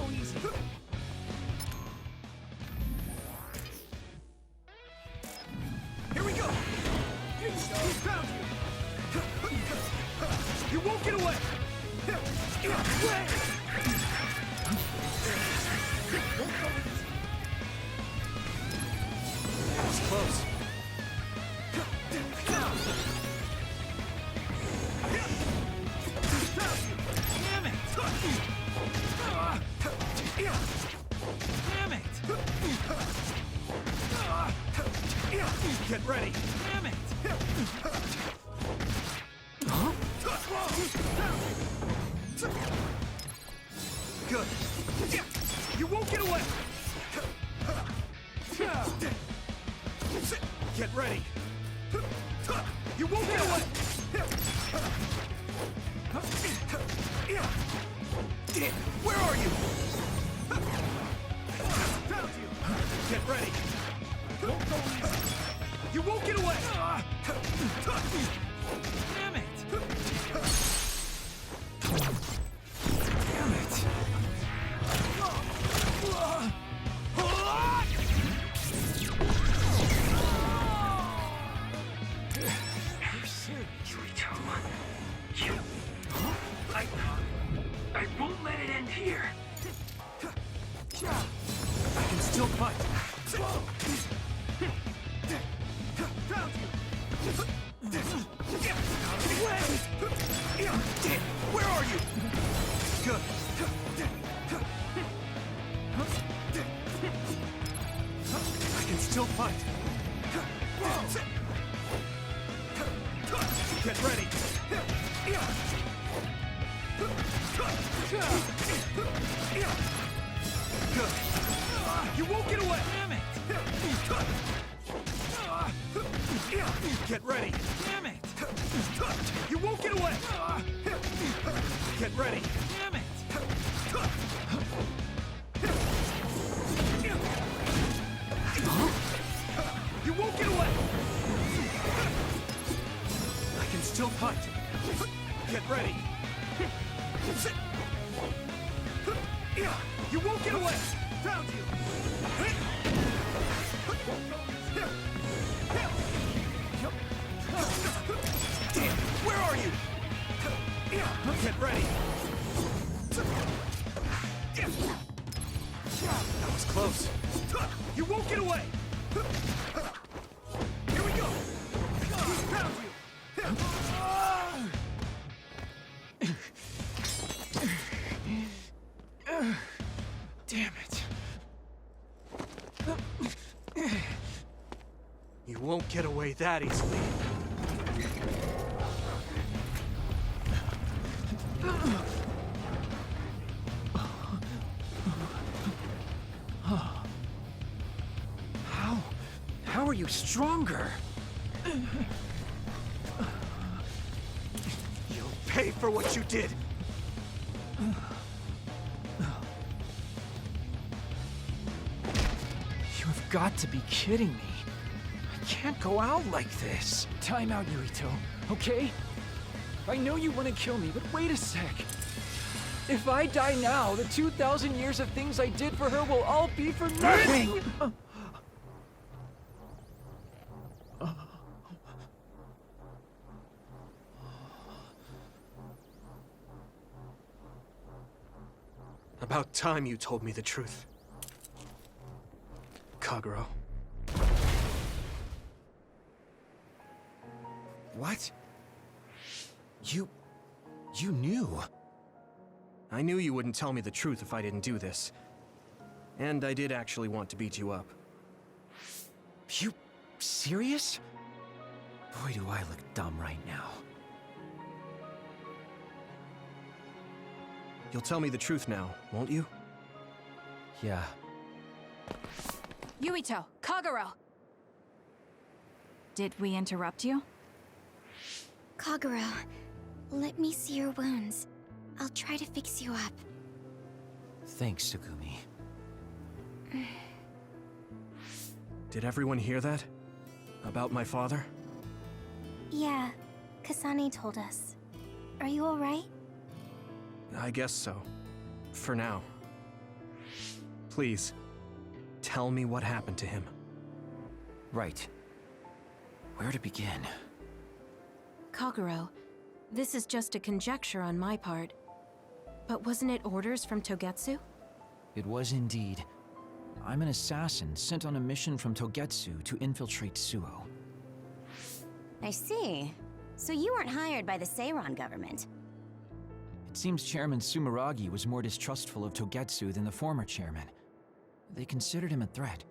go easy. Here we go! Here you go! He's found you! You won't get away! That was close. Damn it! Damn it! Get ready! Damn it! Huh? Good. You won't get away! Get ready! You won't get away! Where are you? Found you! Get ready! Don't go easy! You won't get away! Damn it! Damn it! I won't let it end here. I can still fight. Found you. Where are you? Good. I can still fight. Get ready. Good. You won't get away. Damn it. Get ready. Damn it. You won't get away. Get ready. Damn it. You won't get away. I can still fight. Get ready. You won't get away! Found you! Where are you? Get ready! That was close. You won't get away! Here we go! Found you! Damn it. You won't get away that easily. How are you stronger? You'll pay for what you did. You've got to be kidding me. I can't go out like this. Time out, Yuito, okay? I know you want to kill me, but wait a sec. If I die now, the 2,000 years of things I did for her will all be for nothing! About time you told me the truth. Kagero. What? You knew? I knew you wouldn't tell me the truth if I didn't do this. And I did actually want to beat you up. You serious? Boy, do I look dumb right now. You'll tell me the truth now, won't you? Yeah. Yuito, Kagero! Did we interrupt you? Kagero, let me see your wounds. I'll try to fix you up. Thanks, Tsugumi. Did everyone hear that? About my father? Yeah, Kasane told us. Are you alright? I guess so. For now. Please, tell me what happened to him. Right. Where to begin? Kagero, this is just a conjecture on my part. But wasn't it orders from Togetsu? It was indeed. I'm an assassin sent on a mission from Togetsu to infiltrate Suo. I see. So you weren't hired by the Seiran government. It seems Chairman Sumeragi was more distrustful of Togetsu than the former chairman. They considered him a threat.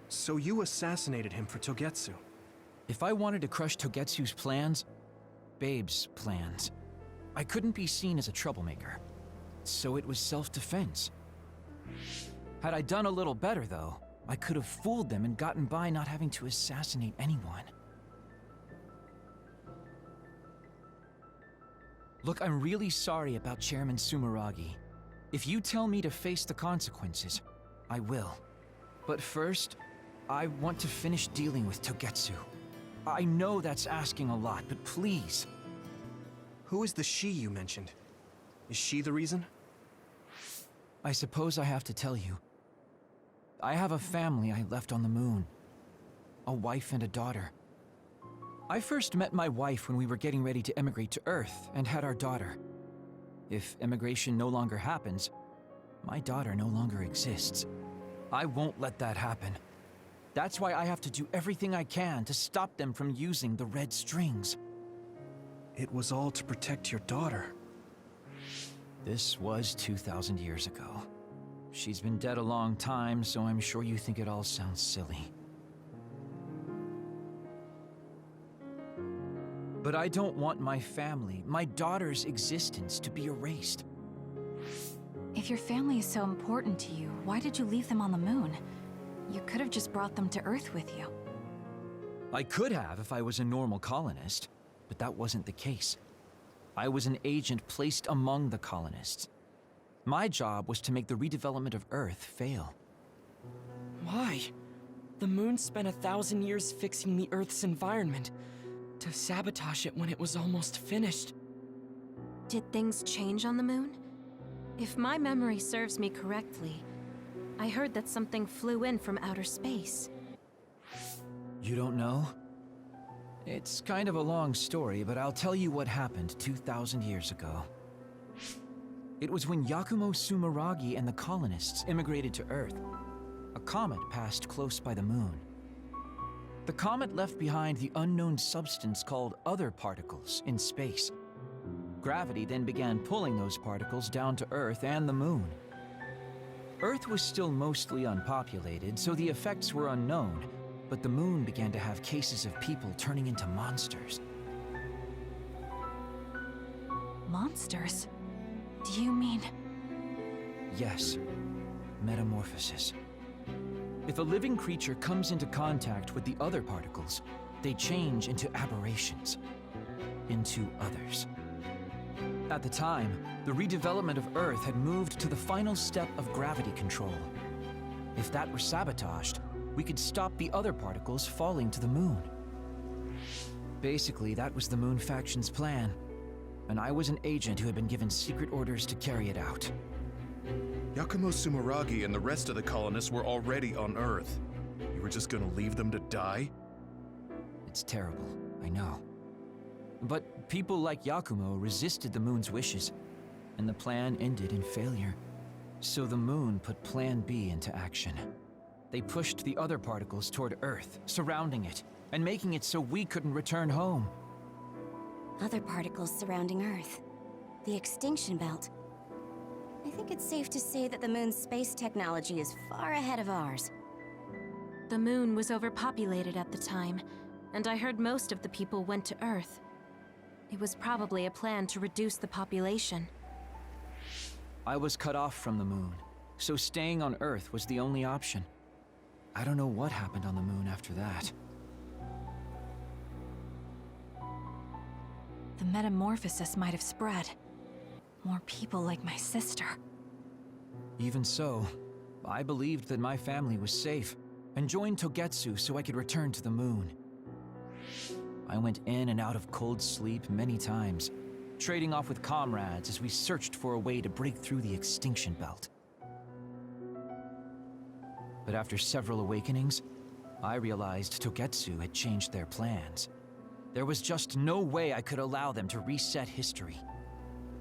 So you assassinated him for Togetsu? If I wanted to crush Togetsu's plans, Babe's plans, I couldn't be seen as a troublemaker. So it was self-defense. Had I done a little better, though, I could have fooled them and gotten by not having to assassinate anyone. Look, I'm really sorry about Chairman Sumeragi. If you tell me to face the consequences, I will. But first, I want to finish dealing with Togetsu. I know that's asking a lot, but please. Who is the she you mentioned? Is she the reason? I suppose I have to tell you. I have a family I left on the moon. A wife and a daughter. I first met my wife when we were getting ready to emigrate to Earth and had our daughter. If emigration no longer happens, my daughter no longer exists. I won't let that happen. That's why I have to do everything I can to stop them from using the red strings. It was all to protect your daughter. This was 2,000 years ago. She's been dead a long time, so I'm sure you think it all sounds silly. But I don't want my family, my daughter's existence, to be erased. If your family is so important to you, why did you leave them on the moon? You could have just brought them to Earth with you. I could have if I was a normal colonist, but that wasn't the case. I was an agent placed among the colonists. My job was to make the redevelopment of Earth fail. Why? The moon spent 1,000 years fixing the Earth's environment to sabotage it when it was almost finished. Did things change on the moon? If my memory serves me correctly, I heard that something flew in from outer space. You don't know? It's kind of a long story, but I'll tell you what happened 2,000 years ago. It was when Yakumo Sumeragi and the colonists immigrated to Earth. A comet passed close by the moon. The comet left behind the unknown substance called other particles in space. Gravity then began pulling those particles down to Earth and the moon. Earth was still mostly unpopulated, so the effects were unknown, but the moon began to have cases of people turning into monsters. Monsters? Do you mean... Yes, metamorphosis. If a living creature comes into contact with the other particles, they change into aberrations, into others. At the time, the redevelopment of Earth had moved to the final step of gravity control. If that were sabotaged, we could stop the other particles falling to the moon. Basically, that was the Moon Faction's plan, and I was an agent who had been given secret orders to carry it out. Yakumo Sumeragi and the rest of the colonists were already on Earth. You were just gonna leave them to die? It's terrible, I know. But people like Yakumo resisted the moon's wishes, and the plan ended in failure. So the moon put Plan B into action. They pushed the other particles toward Earth, surrounding it, and making it so we couldn't return home. Other particles surrounding Earth. The extinction belt. I think it's safe to say that the moon's space technology is far ahead of ours. The moon was overpopulated at the time, and I heard most of the people went to Earth. It was probably a plan to reduce the population. I was cut off from the moon, so staying on Earth was the only option. I don't know what happened on the moon after that. The metamorphosis might have spread. More people like my sister. Even so, I believed that my family was safe, and joined Togetsu so I could return to the moon. I went in and out of cold sleep many times, trading off with comrades as we searched for a way to break through the extinction belt. But after several awakenings, I realized Togetsu had changed their plans. There was just no way I could allow them to reset history.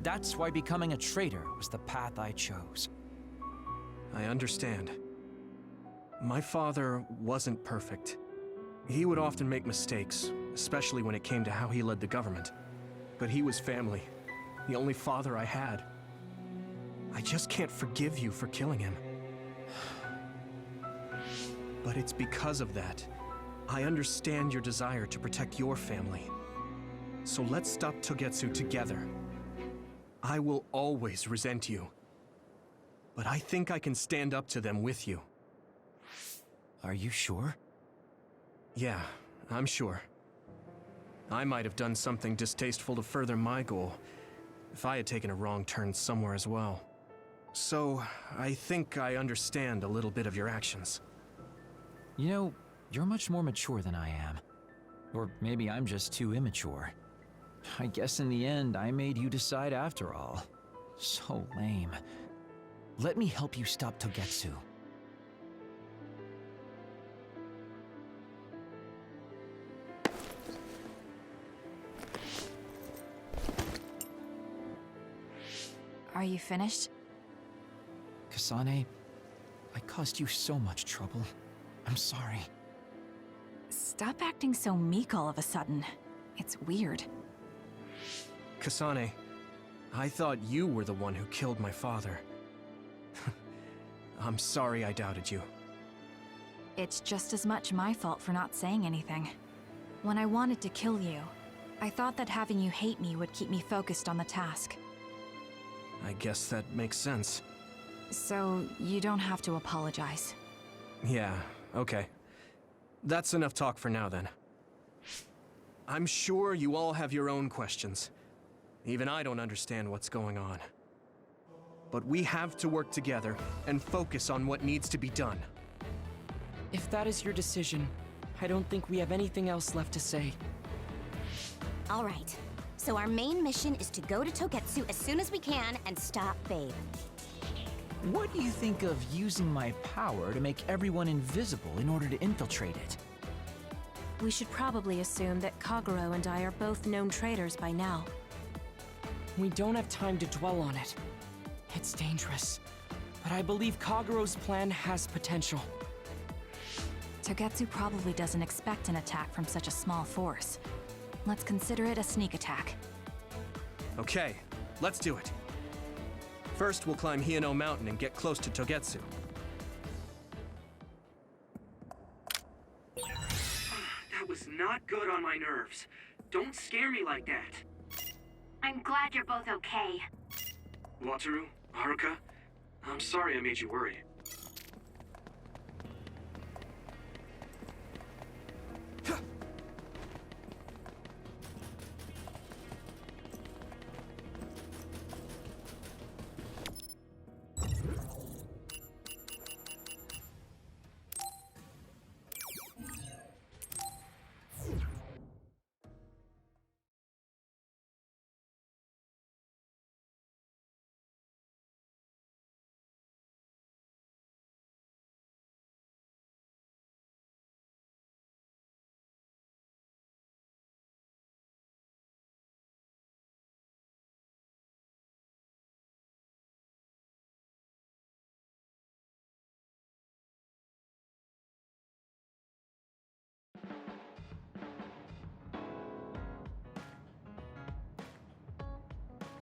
That's why becoming a traitor was the path I chose. I understand. My father wasn't perfect. He would often make mistakes, especially when it came to how he led the government. But he was family, the only father I had. I just can't forgive you for killing him. But it's because of that. I understand your desire to protect your family. So let's stop Togetsu together. I will always resent you. But I think I can stand up to them with you. Are you sure? Yeah, I'm sure. I might have done something distasteful to further my goal, if I had taken a wrong turn somewhere as well. So, I think I understand a little bit of your actions. You know, you're much more mature than I am. Or maybe I'm just too immature. I guess in the end, I made you decide after all. So lame. Let me help you stop Togetsu. Are you finished? Kasane, I caused you so much trouble. I'm sorry. Stop acting so meek all of a sudden. It's weird. Kasane, I thought you were the one who killed my father. I'm sorry I doubted you. It's just as much my fault for not saying anything. When I wanted to kill you, I thought that having you hate me would keep me focused on the task. I guess that makes sense. So, you don't have to apologize. Yeah, okay. That's enough talk for now, then. I'm sure you all have your own questions. Even I don't understand what's going on. But we have to work together and focus on what needs to be done. If that is your decision, I don't think we have anything else left to say. All right. So our main mission is to go to Togetsu as soon as we can and stop Babe. What do you think of using my power to make everyone invisible in order to infiltrate it? We should probably assume that Kagero and I are both known traitors by now. We don't have time to dwell on it. It's dangerous, but I believe Kagero's plan has potential. Togetsu probably doesn't expect an attack from such a small force. Let's consider it a sneak attack. Okay, let's do it. First, we'll climb Hino Mountain and get close to Togetsu. That was not good on my nerves. Don't scare me like that. I'm glad you're both okay. Wataru, Haruka, I'm sorry I made you worry.